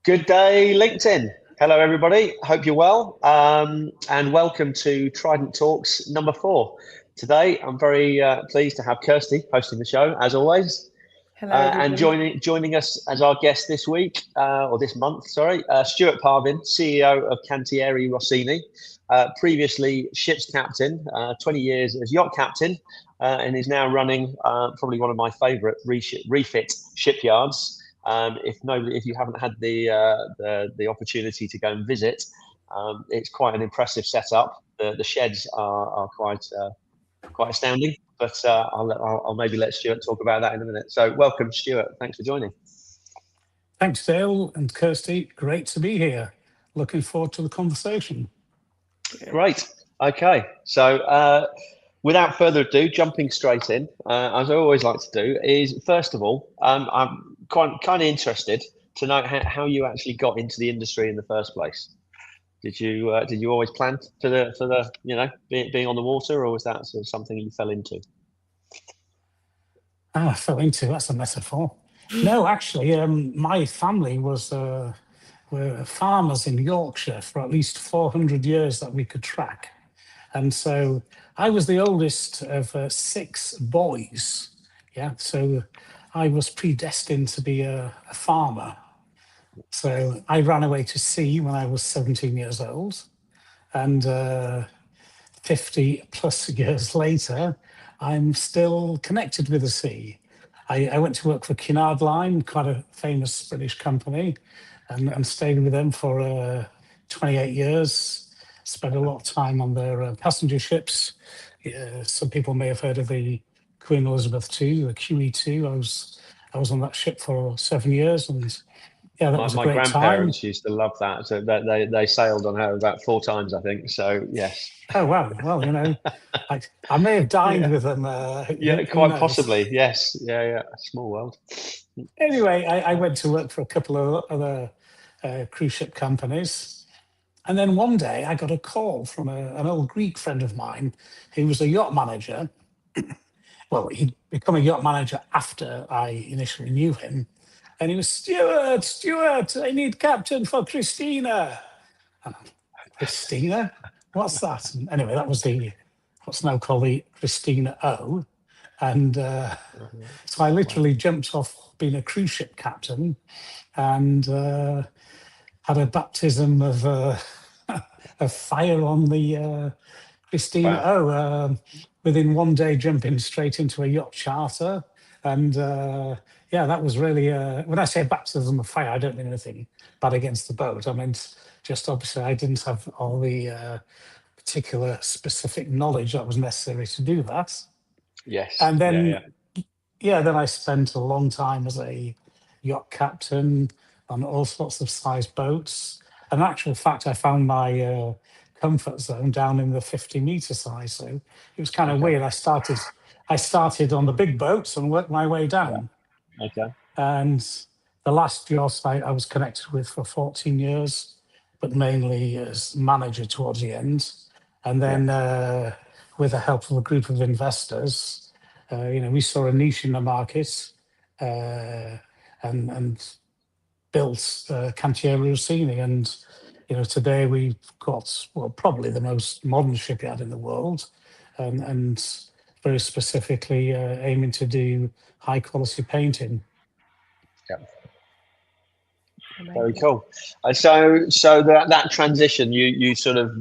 Good day, LinkedIn. Hello, everybody. Hope you're well. And welcome to Trident Talks number 4. Today, I'm very pleased to have Kirsty hosting the show, as always. Hello, And everybody. joining us as our guest this week, or this month, sorry, Stewart Parvin, CEO of Cantiere Rossini, previously ship's captain, 20 years as yacht captain, and is now running probably one of my favourite refit shipyards. If you haven't had the opportunity to go and visit, it's quite an impressive setup. The sheds are quite astounding. But I'll maybe let Stuart talk about that in a minute. So welcome, Stuart. Thanks for joining. Thanks, Dale and Kirsty. Great to be here. Looking forward to the conversation. Great. Okay. So without further ado, jumping straight in, as I always like to do, is first of all, I'm kind of interested to know how you actually got into the industry in the first place. Did you always plan for the being on the water, or was that sort of something you fell into? I fell into, that's a metaphor. No, actually, my family were farmers in Yorkshire for at least 400 years that we could track. And so I was the oldest of 6 boys. Yeah, so I was predestined to be a farmer. So I ran away to sea when I was 17 years old. And 50 plus years later, I'm still connected with the sea. I went to work for Cunard Line, quite a famous British company, and stayed with them for 28 years. Spent a lot of time on their passenger ships. Some people may have heard of the Queen Elizabeth II, the QE2. I was on that ship for 7 years, and yeah, that was a My great grandparents time. used to love that. So they sailed on her about 4 times, I think. So yes. Oh wow! Well, I may have dined Yeah. with them. Yeah, Who quite knows? possibly. Yes. Yeah. Small world. Anyway, I went to work for a couple of other cruise ship companies, and then one day I got a call from an old Greek friend of mine who was a yacht manager. Well, he'd become a yacht manager after I initially knew him, and he was Stuart. I need captain for Christina. And I'm, Christina, what's that? And anyway, that was the what's now called the Christina O. And so I literally jumped off being a cruise ship captain and had a baptism of of fire on the Christina Wow. O. Within one day, jumping straight into a yacht charter. And yeah, that was really, when I say baptism of fire, I don't mean anything bad against the boat. I mean, just obviously I didn't have all the particular specific knowledge that was necessary to do that. Yes. And Yeah. then, yeah, then I spent a long time as a yacht captain on all sorts of size boats. And in actual fact, I found my comfort zone down in the 50-meter size. So it was kind of Okay. weird. I started on the big boats and worked my way down. Okay. And the last yacht I was connected with for 14 years, but mainly as manager towards the end. And Yeah. then with the help of a group of investors, we saw a niche in the market and built Cantiere Rossini. And, today we've got, well, probably the most modern shipyard in the world, and very specifically aiming to do high quality painting. Yeah. Very Amazing. cool. So that transition, you sort of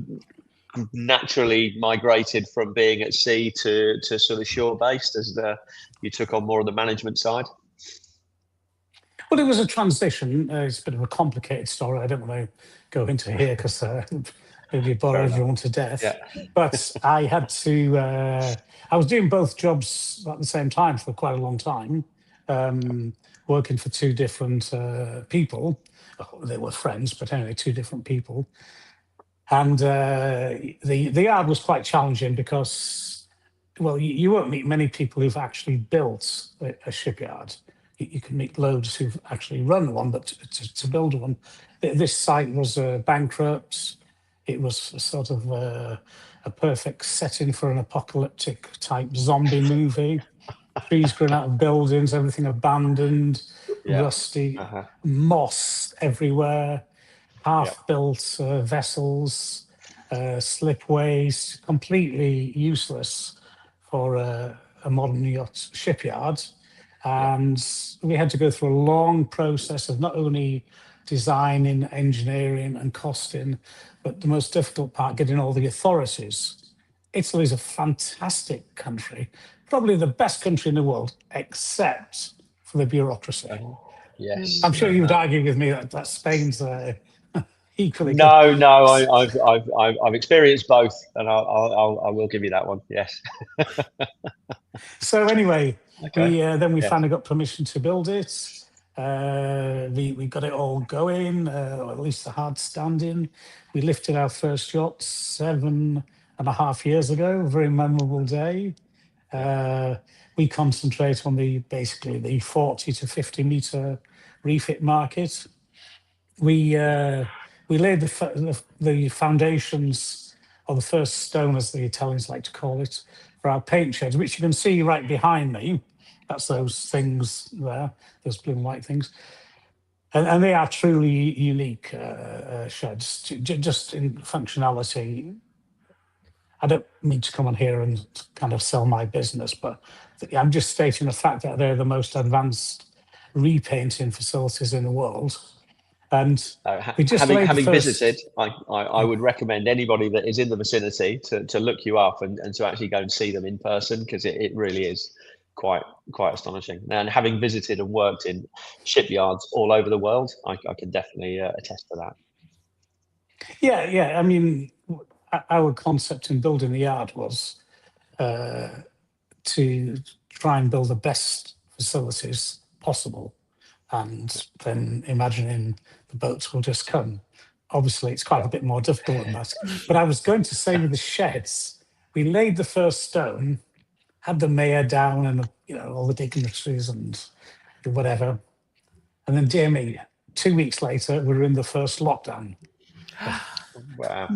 naturally migrated from being at sea to sort of shore based as you took on more of the management side. Well, it was a transition. It's a bit of a complicated story. I don't want to go into here because maybe bore Fair enough. everyone to death. Yeah. But I had to. I was doing both jobs at the same time for quite a long time, working for 2 different people. Oh, they were friends, but anyway, 2 different people. And the yard was quite challenging because, well, you won't meet many people who've actually built a shipyard. You can meet loads who've actually run one, but to build one, this site was bankrupt. It was sort of a perfect setting for an apocalyptic type zombie movie. Trees growing out of buildings, everything abandoned, Yeah. rusty, Uh-huh. moss everywhere, half-built vessels, slipways, completely useless for a modern yacht shipyard. And we had to go through a long process of not only designing, engineering and costing, but the most difficult part, getting all the authorities. Italy is a fantastic country, probably the best country in the world, except for the bureaucracy. Yes. I'm sure you would argue with me that Spain's equally good. No, I've experienced both, and I will give you that one. Yes. So anyway, Okay. we finally got permission to build it. We got it all going, or at least the hard standing. We lifted our first yacht 7.5 years ago, a very memorable day. We concentrate on basically the 40 to 50 meter refit market. We laid the foundations, or the first stone, as the Italians like to call it, for our paint sheds, which you can see right behind me. That's those things there, those blue and white things. And they are truly unique sheds, just in functionality. I don't mean to come on here and kind of sell my business, but I'm just stating the fact that they're the most advanced repainting facilities in the world. And we just having visited, I would recommend anybody that is in the vicinity to look you up and to actually go and see them in person, because it really is quite astonishing. And having visited and worked in shipyards all over the world, I can definitely attest to that. Yeah. I mean, our concept in building the yard was to try and build the best facilities possible, and then imagining the boats will just come. Obviously, it's quite a bit more difficult than that. But I was going to say, with the sheds, we laid the first stone, had the mayor down and all the dignitaries and whatever, and then, dear me, 2 weeks later, we were in the first lockdown. Wow.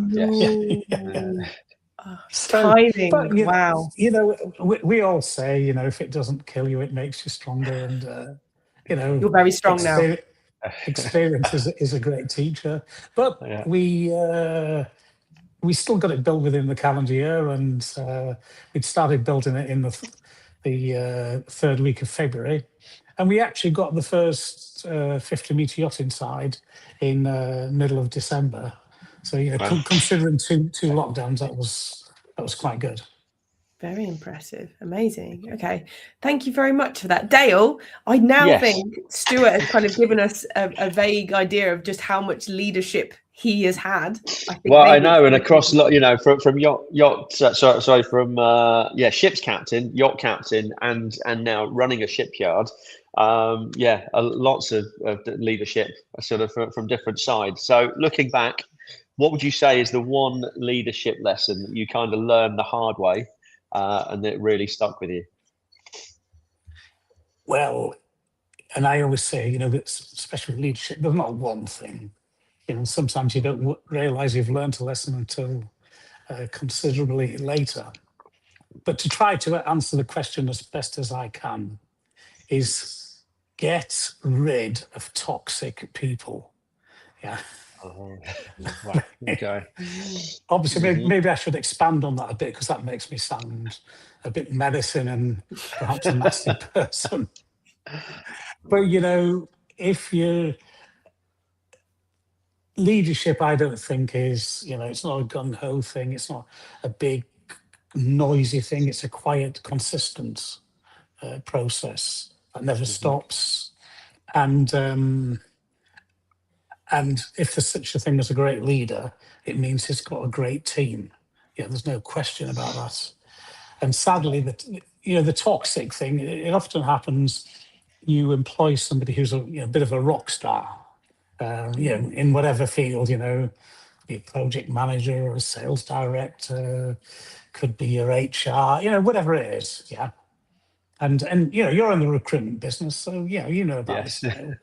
Timing. But, Wow. We all say, if it doesn't kill you, it makes you stronger. And, you're very strong now. Experience is a great teacher. But we still got it built within the calendar year, and we'd started building it in the third week of February. And we actually got the first 50-meter yacht inside in middle of December. So, considering two lockdowns, that was quite good. Very impressive. Amazing. Okay. Thank you very much for that. Dale, I now think Stewart has kind of given us a vague idea of just how much leadership he has had. I know, and across, from ship's captain, yacht captain, and now running a shipyard. Lots of leadership sort of from different sides. So looking back, what would you say is the one leadership lesson that you kind of learned the hard way, and that really stuck with you? Well, and I always say, that especially leadership, there's not one thing. Sometimes you don't realize you've learned a lesson until considerably later. But to try to answer the question as best as I can is get rid of toxic people. Yeah. Right. Okay. Obviously, maybe I should expand on that a bit, because that makes me sound a bit medicine and perhaps a nasty person. But if you leadership, I don't think is it's not a gung ho thing. It's not a big noisy thing. It's a quiet, consistent process that never stops. And if there's such a thing as a great leader, it means he's got a great team. There's no question about that. And sadly, the toxic thing, it often happens. You employ somebody who's a bit of a rock star, in whatever field, be a project manager or a sales director, could be your HR, whatever it is. Yeah. And you're in the recruitment business, so you know about this now.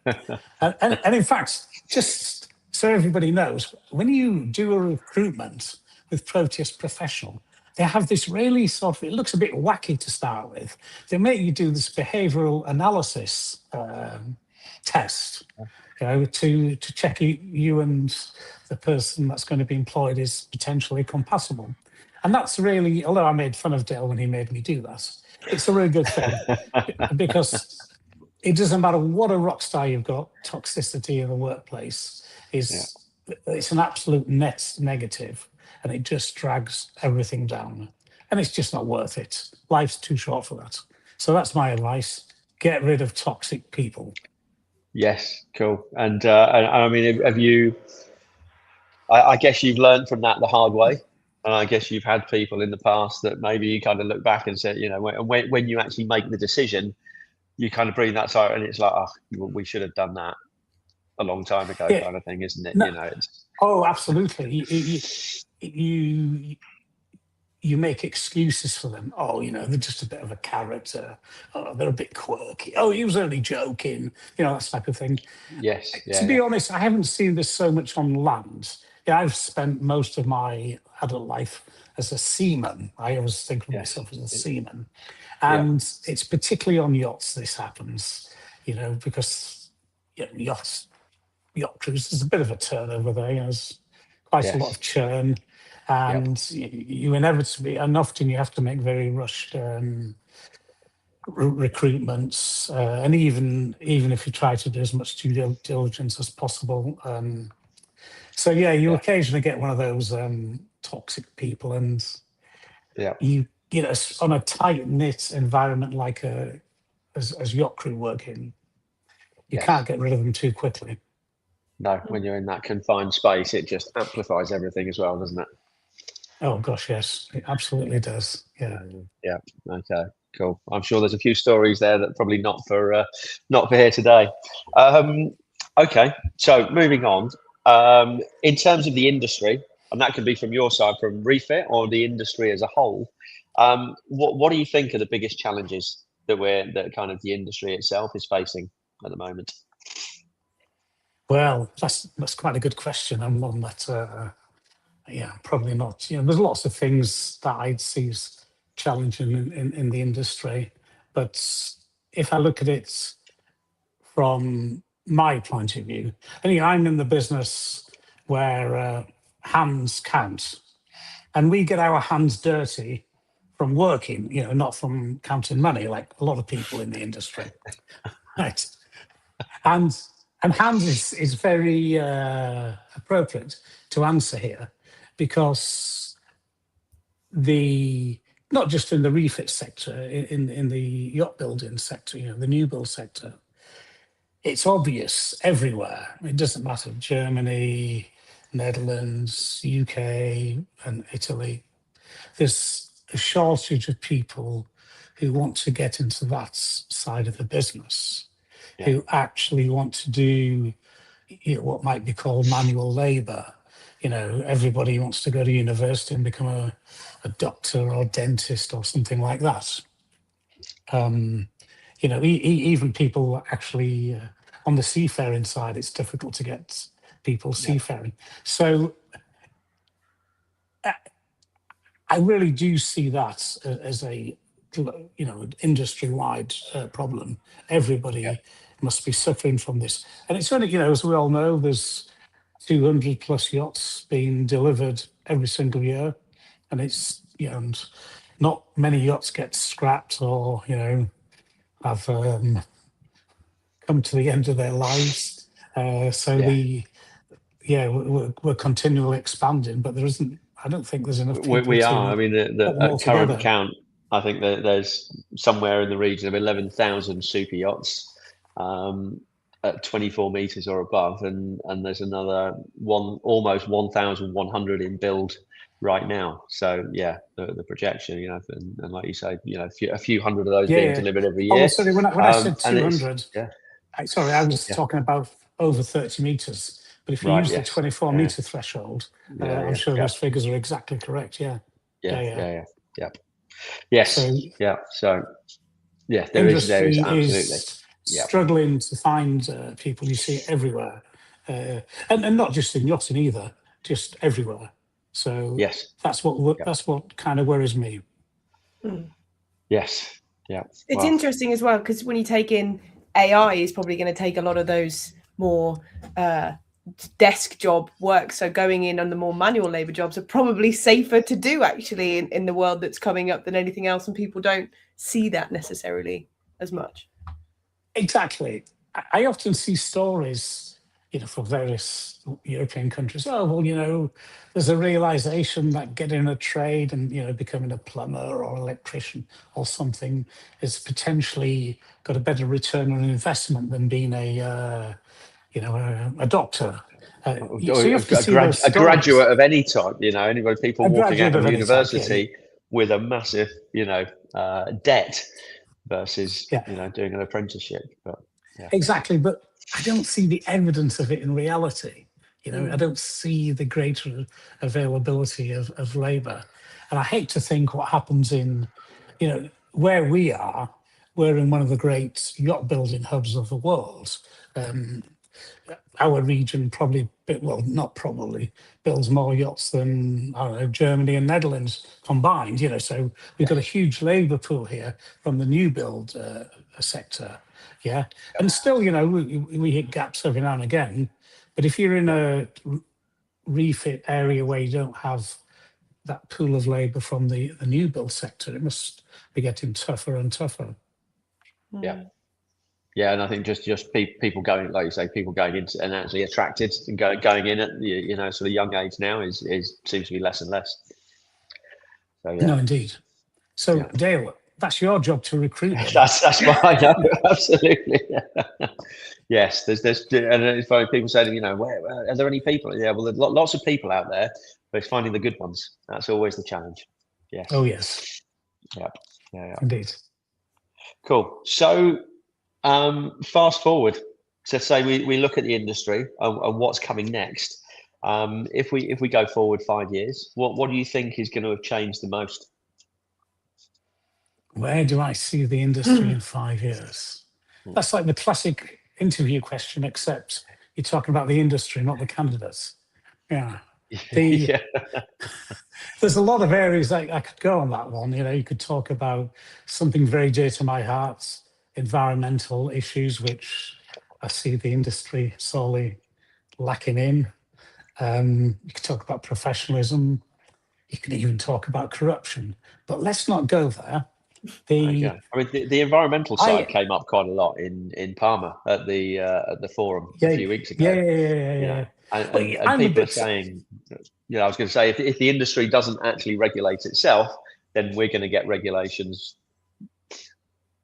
And in fact, just so everybody knows, when you do a recruitment with Proteus Professional, they have this really it looks a bit wacky to start with. They make you do this behavioural analysis test, to check you and the person that's going to be employed is potentially compatible. And that's really, although I made fun of Dale when he made me do that, it's a really good thing because it doesn't matter what a rock star you've got, toxicity in the workplace it's an absolute net negative, and it just drags everything down. And it's just not worth it. Life's too short for that. So that's my advice. Get rid of toxic people. Yes, cool. And I mean, have you, I guess you've learned from that the hard way. And I guess you've had people in the past that maybe you kind of look back and said, when you actually make the decision, you kind of bring that side and it's like, oh, we should have done that a long time ago, kind of thing, isn't it? No, oh, absolutely. You make excuses for them. Oh, they're just a bit of a character. Oh, they're a bit quirky. Oh, he was only joking. That type of thing. Yes. To be honest, I haven't seen this so much on land. I've spent most of my adult life as a seaman. I always think of myself as a seaman. And it's particularly on yachts this happens, because yacht cruise, there's a bit of a turnover there. There's quite a lot of churn. And you inevitably, and often you have to make very rushed recruitments, and even if you try to do as much due diligence as possible. So you occasionally get one of those toxic people, and you on a tight knit environment like as yacht crew working, you can't get rid of them too quickly. No, when you're in that confined space, it just amplifies everything as well, doesn't it? Oh gosh, yes, it absolutely does. Yeah. Okay. Cool. I'm sure there's a few stories there that probably not for here today. Okay. So moving on. In terms of the industry, and that can be from your side, from refit or the industry as a whole. What do you think are the biggest challenges that kind of the industry itself is facing at the moment? Well, that's quite a good question, and one that probably not. There's lots of things that I'd see as challenging in the industry, but if I look at it from my point of view, I think I'm in the business where hands count, and we get our hands dirty from working, not from counting money like a lot of people in the industry, right? And hands is very appropriate to answer here, because not just in the refit sector, in the yacht building sector, the new build sector, it's obvious everywhere. It doesn't matter, Germany, Netherlands, UK, and Italy. There's a shortage of people who want to get into that side of the business, who actually want to do what might be called manual labor. Everybody wants to go to university and become a doctor or dentist or something like that. Even people actually on the seafaring side, it's difficult to get people seafaring. So I really do see that as a industry-wide problem. Everybody must be suffering from this, and it's only as we all know, there's 200 plus yachts being delivered every single year, and it's and not many yachts get scrapped or have come to the end of their lives. We're continually expanding, but there isn't. I don't think there's enough people. We are. I mean, the current count, I think that there's somewhere in the region of 11,000 super yachts at 24 meters or above, and there's another almost 1,100 in build right now. So the projection, and like you say, a few hundred of those being delivered every year. Oh, sorry, when I said 200, I was talking about over 30 meters. But if you use the 24 meter threshold, I'm sure those figures are exactly correct. Yes. So there is absolutely struggling to find people. You see it everywhere, and not just in yachting either, just everywhere. So that's what kind of worries me. Yes. It's interesting as well, because when you take in AI is probably going to take a lot of those more desk job work. So going in on the more manual labor jobs are probably safer to do actually in the world that's coming up than anything else. And people don't see that necessarily as much. Exactly. I often see stories, from various European countries. Oh, well, there's a realization that getting a trade and, becoming a plumber or electrician or something is potentially got a better return on investment than being a doctor. So you have to see those a stories. graduate of any type, people walking out of university type, with a massive, debt versus, yeah. doing an apprenticeship. But Exactly, but I don't see the evidence of it in reality. I don't see the greater availability of labour. And I hate to think what happens in, where we are, we're in one of the great yacht building hubs of the world. Our region not probably, builds more yachts than, I don't know, Germany and Netherlands combined, so we've got a huge labour pool here from the new build sector. Yeah. And still, we hit gaps every now and again. But if you're in a refit area where you don't have that pool of labour from the new build sector, it must be getting tougher and tougher. Yeah. Yeah, and I think just people going, like you say, people going into and actually attracted and going in at sort of young age now is seems to be less and less. So yeah. No, indeed. So Dale, that's your job to recruit. That's mine. Absolutely. Yes, there's and it's funny people saying, where are there any people? Yeah, well, there's lots of people out there, but it's finding the good ones. That's always the challenge. Yes. Oh yes. Yeah. Indeed. Cool. So. Fast forward to say we look at the industry and what's coming next. If we go forward 5 years, what do you think is going to have changed the most? Where do I see the industry in 5 years? That's like the classic interview question, except you're talking about the industry, not the candidates. Yeah. There's a lot of areas I could go on that one. You could talk about something very dear to my heart. Environmental issues, which I see the industry sorely lacking in. You can talk about professionalism. You can even talk about corruption. But let's not go there. I mean, the environmental side came up quite a lot in Parma at the forum a few weeks ago. Yeah. And people are saying, I was going to say, if the industry doesn't actually regulate itself, then we're going to get regulations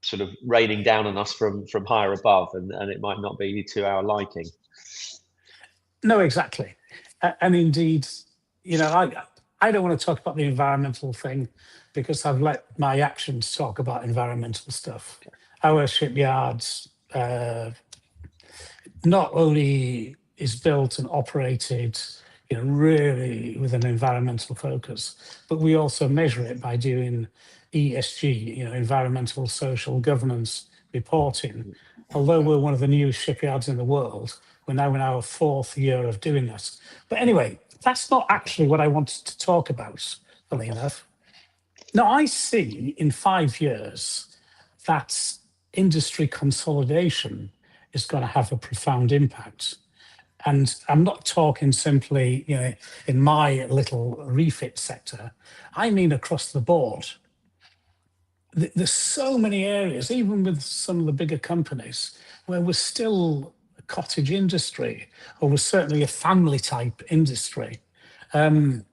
sort of raining down on us from higher above, and it might not be to our liking. No, exactly. And indeed, I don't want to talk about the environmental thing because I've let my actions talk about environmental stuff. Our shipyards not only is built and operated really with an environmental focus, but we also measure it by doing ESG, environmental, social, governance reporting. Although we're one of the newest shipyards in the world, we're now in our 4th year of doing this. But anyway, that's not actually what I wanted to talk about, funny enough. Now, I see in 5 years that industry consolidation is going to have a profound impact. And I'm not talking simply, in my little refit sector. I mean across the board. There's so many areas, even with some of the bigger companies, where we're still a cottage industry, or we're certainly a family type industry. In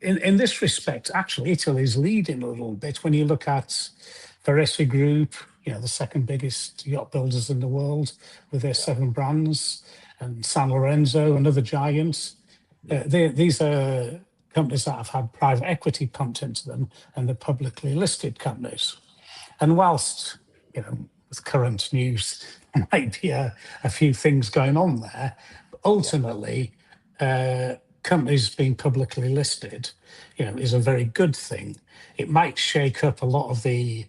this respect, actually, Italy's leading a little bit. When you look at Varese Group, the second biggest yacht builders in the world with their 7 brands, and San Lorenzo and other giants. These are companies that have had private equity pumped into them, and they're publicly listed companies. And whilst, with current news, there might be a few things going on there, but ultimately, companies being publicly listed, is a very good thing. It might shake up a lot of the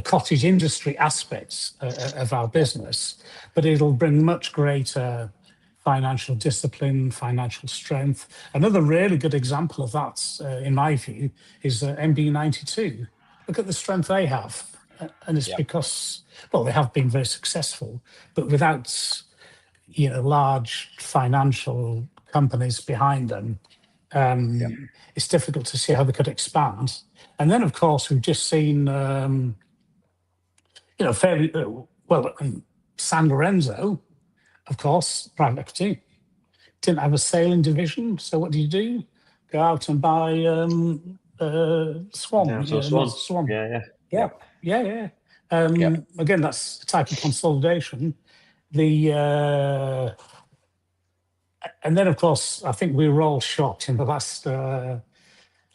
cottage industry aspects of our business, but it'll bring much greater financial discipline, financial strength. Another really good example of that, in my view, is MB92. Look at the strength they have. and it's because, well, they have been very successful, but without, large financial companies behind them, it's difficult to see how they could expand. And then, of course, we've just seen, fairly well, San Lorenzo, of course, private equity, didn't have a sailing division. So what do? Go out and buy Swan, Swan. Swan. Yeah. Again, that's a type of consolidation. And then, of course, I think we were all shocked in the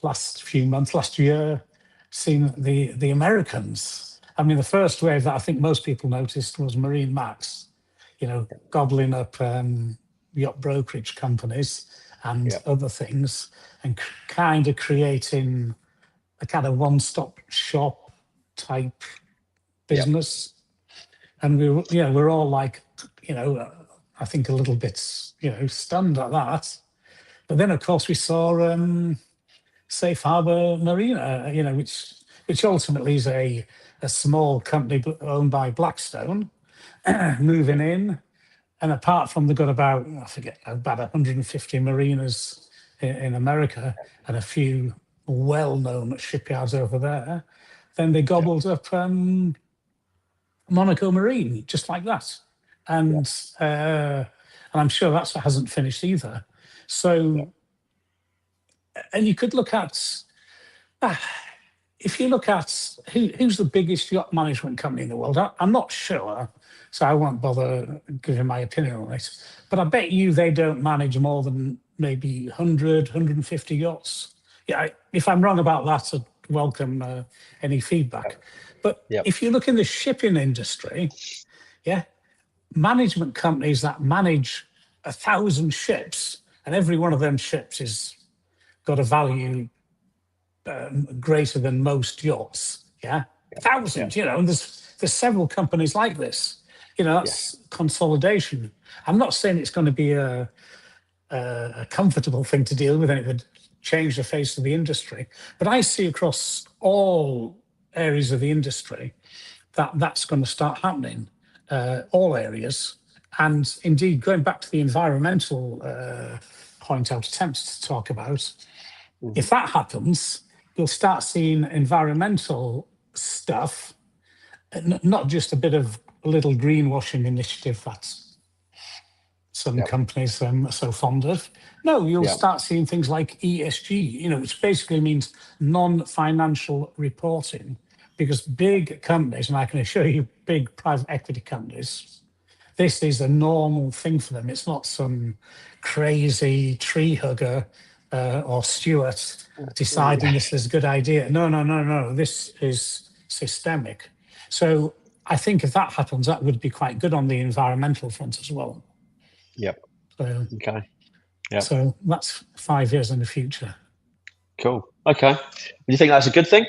last few months, last year, seeing the Americans. I mean, the first wave that I think most people noticed was Marine Max, gobbling up yacht brokerage companies and other things, and kind of creating a kind of one-stop shop type business. And we're all like, I think a little bit, stunned at that. But then, of course, we saw Safe Harbor Marina, which ultimately is a small company owned by Blackstone, moving in. And apart from they've got about 150 marinas in America and a few well-known shipyards over there, then they gobbled up Monaco Marine, just like that. And I'm sure that hasn't finished either. So, and you could look at, if you look at who's the biggest yacht management company in the world, I'm not sure, so I won't bother giving my opinion on it. But I bet you they don't manage more than maybe 100, 150 yachts. Yeah, if I'm wrong about that, I'd welcome any feedback. But if you look in the shipping industry, management companies that manage 1,000 ships, and every one of them ships is got a value greater than most yachts. 1,000. And there's several companies like this. That's consolidation. I'm not saying it's going to be a comfortable thing to deal with, and it would change the face of the industry. But I see across all areas of the industry that's going to start happening. All areas. And indeed, going back to the environmental point I was tempted to talk about, if that happens, you'll start seeing environmental stuff, not just a little greenwashing initiative that some companies are so fond of. No, you'll start seeing things like ESG, which basically means non-financial reporting. Because big companies, and I can assure you, big private equity companies, this is a normal thing for them. It's not some crazy tree hugger or Stewart deciding this is a good idea. No. This is systemic. So I think if that happens, that would be quite good on the environmental front as well. So, so that's 5 years in the future. Cool. Okay. Do you think that's a good thing?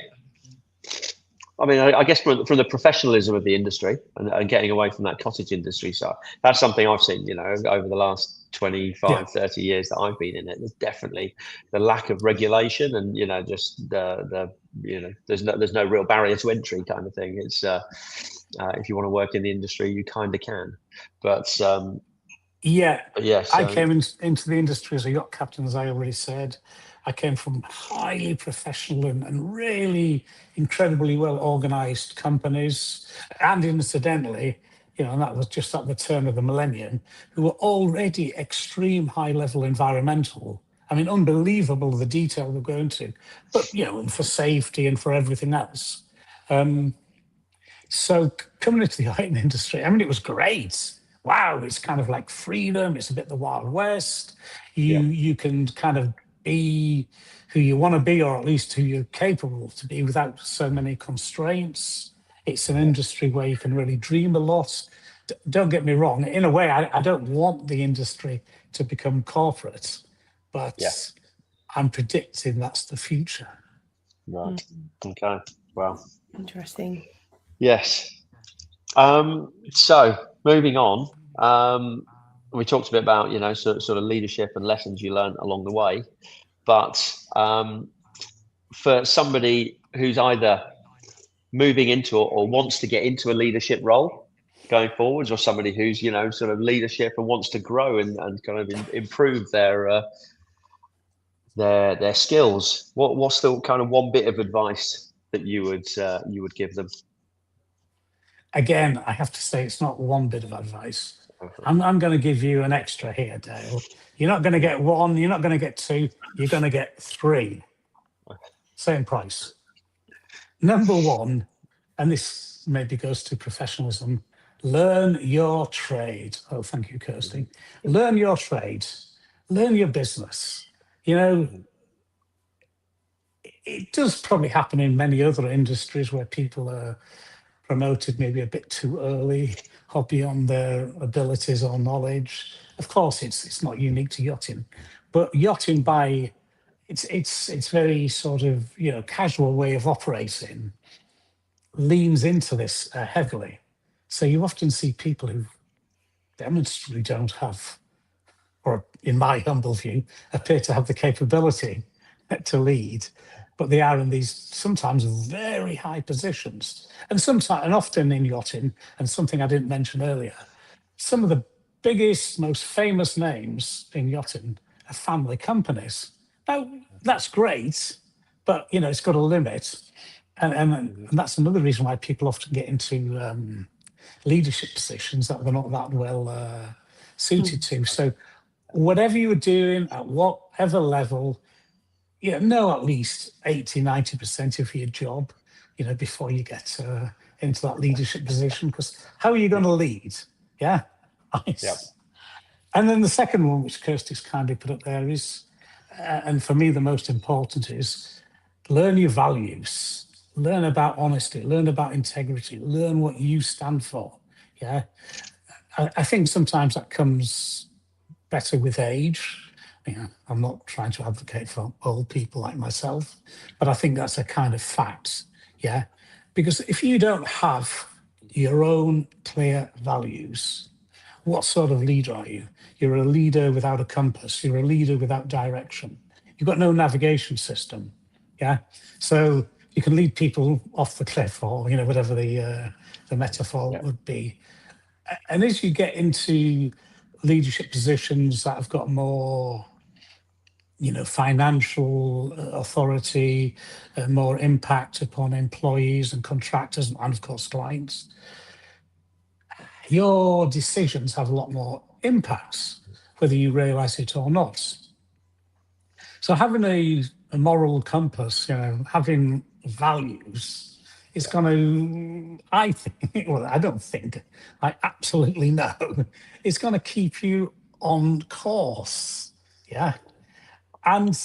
I mean, I guess from the professionalism of the industry and getting away from that cottage industry side, that's something I've seen, over the last 25, 30 years that I've been in it. There's definitely the lack of regulation and, just there's no real barrier to entry kind of thing. It's if you want to work in the industry, you kind of can. But I came into the industry as a yacht captain, as I already said. I came from highly professional and really incredibly well-organized companies. And incidentally, and that was just at the turn of the millennium, who were already extreme high-level environmental. I mean, unbelievable the detail we're going to, but, and for safety and for everything else. So coming into the yachting industry, I mean, it was great. Wow, it's kind of like freedom. It's a bit the Wild West. You can kind of be who you want to be, or at least who you're capable to be, without so many constraints. It's an industry where you can really dream a lot. Don't get me wrong. In a way, I don't want the industry to become corporate, but I'm predicting that's the future. Right. Okay. Well. Interesting. Yes. So moving on, we talked a bit about, sort of leadership and lessons you learned along the way. But for somebody who's either moving into or wants to get into a leadership role going forwards, or somebody who's, you know, sort of leadership and wants to grow and kind of improve their skills, what's the kind of one bit of advice that you would give them? Again, I have to say it's not one bit of advice. I'm going to give you an extra here, Dale. You're not going to get one, you're not going to get two, you're going to get three. Same price. Number one, and this maybe goes to professionalism, learn your trade. Oh, thank you, Kirsty. Learn your trade. Learn your business. You know, it does probably happen in many other industries where people are promoted maybe a bit too early or beyond their abilities or knowledge. Of course, it's not unique to yachting, but yachting by its very sort of, you know, casual way of operating leans into this heavily. So you often see people who demonstrably don't have, or in my humble view, appear to have the capability to lead, but they are in these sometimes very high positions. And sometimes, and often in yachting, and something I didn't mention earlier, some of the biggest, most famous names in yachting are family companies. Now, that's great, but you know, it's got a limit. And that's another reason why people often get into leadership positions that they're not that well suited to. So whatever you were doing at whatever level, you know at least 80, 90% of your job, you know, before you get into that leadership position, because how are you going to lead? Yeah. Yeah. And then the second one, which Kirsty's kindly put up there, is, and for me the most important, is learn your values. Learn about honesty, learn about integrity, learn what you stand for. Yeah. I think sometimes that comes better with age. You know, I'm not trying to advocate for old people like myself, but I think that's a kind of fact. Yeah. Because if you don't have your own clear values, what sort of leader are you? You're a leader without a compass. You're a leader without direction. You've got no navigation system. Yeah. So you can lead people off the cliff, or, you know, whatever the metaphor would be. And as you get into leadership positions that have got more, you know, financial authority, more impact upon employees and contractors, and of course clients, your decisions have a lot more impacts, whether you realize it or not. So having a moral compass, you know, having values is going to, I think, well, I don't think, I absolutely know, it's going to keep you on course. Yeah. And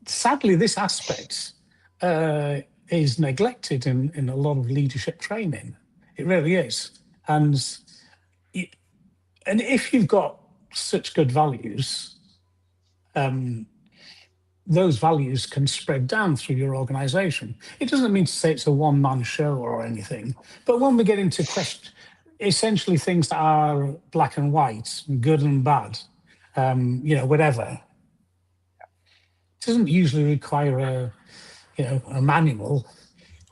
sadly, this aspect is neglected in a lot of leadership training. It really is. And if you've got such good values, those values can spread down through your organization. It doesn't mean to say it's a one-man show or anything, but when we get into essentially things that are black and white, good and bad, you know, whatever, it doesn't usually require a manual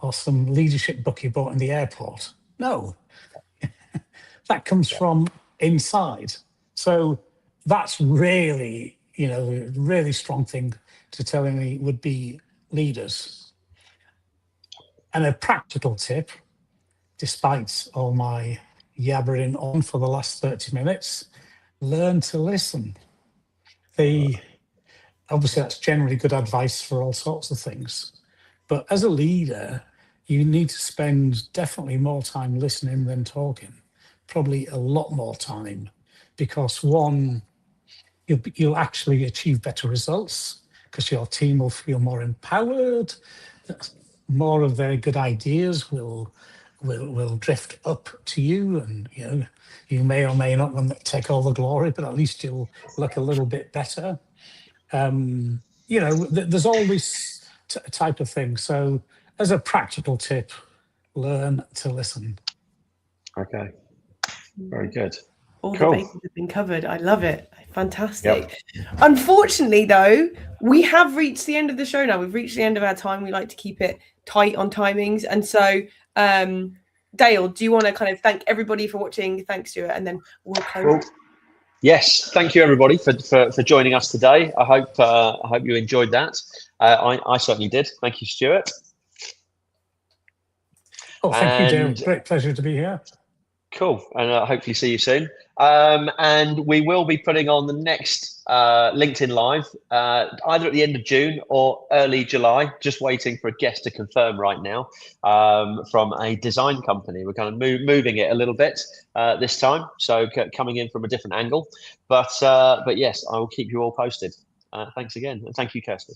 or some leadership book you bought in the airport. No, that comes from inside. So that's really, you know, a really strong thing to telling me would be leaders. And a practical tip, despite all my yabbering on for the last 30 minutes, learn to listen. Obviously, that's generally good advice for all sorts of things. But as a leader, you need to spend definitely more time listening than talking, probably a lot more time, because one, you'll actually achieve better results because your team will feel more empowered. More of their good ideas will drift up to you, and you know, you may or may not take all the glory, but at least you'll look a little bit better. You know, there's all this type of thing. So as a practical tip, learn to listen. Okay, very good. All the Cool. bases have been covered. I love it. Fantastic. Yep. Unfortunately, though, we have reached the end of the show now. We've reached the end of our time. We like to keep it tight on timings. And so, Dale, do you want to kind of thank everybody for watching? Thanks, Stuart. And then we'll close. Cool. Yes, thank you everybody for joining us today. I hope you enjoyed that. I certainly did. Thank you, Stuart. Oh, thank you, Dale. Great pleasure to be here. Cool, and hopefully see you soon. And we will be putting on the next LinkedIn Live either at the end of June or early July. Just waiting for a guest to confirm right now from a design company. We're kind of moving it a little bit this time, so coming in from a different angle. But yes, I will keep you all posted. Thanks again, and thank you, Kirsty.